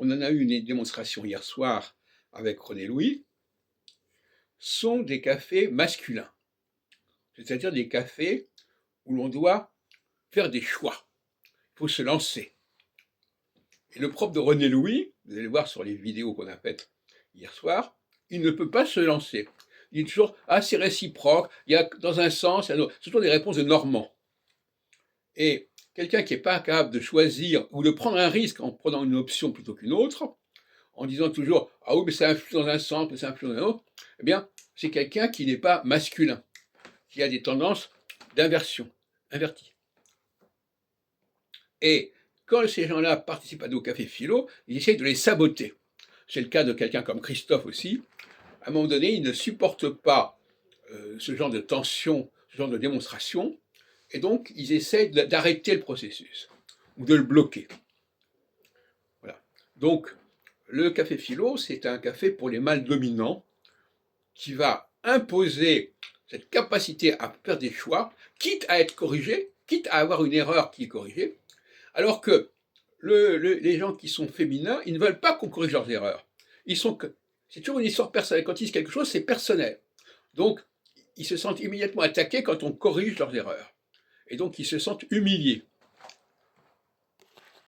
on en a eu une démonstration hier soir avec René Louis, sont des cafés masculins. C'est-à-dire des cafés où l'on doit faire des choix. Il faut se lancer. Et le propre de René Louis, vous allez voir sur les vidéos qu'on a faites hier soir, il ne peut pas se lancer. Il dit toujours, ah, c'est réciproque, il y a dans un sens, il y a c'est toujours des réponses de Normand. Et quelqu'un qui n'est pas capable de choisir ou de prendre un risque en prenant une option plutôt qu'une autre, en disant toujours, ah oui, mais ça influe dans un sens, mais ça influe dans un autre, eh bien, c'est quelqu'un qui n'est pas masculin, qui a des tendances d'inversion, inverties. Et quand ces gens-là participent à nos cafés philo, ils essayent de les saboter. C'est le cas de quelqu'un comme Christophe aussi. À un moment donné, il ne supporte pas ce genre de tension, ce genre de démonstration, et donc ils essayent d'arrêter le processus, ou de le bloquer. Voilà. Donc, le café philo, c'est un café pour les mâles dominants, qui va imposer cette capacité à faire des choix, quitte à être corrigé, quitte à avoir une erreur qui est corrigée, alors que les gens qui sont féminins, ils ne veulent pas qu'on corrige leurs erreurs. C'est toujours une histoire personnelle. Quand ils disent quelque chose, c'est personnel. Donc, ils se sentent immédiatement attaqués quand on corrige leurs erreurs. Et donc, ils se sentent humiliés.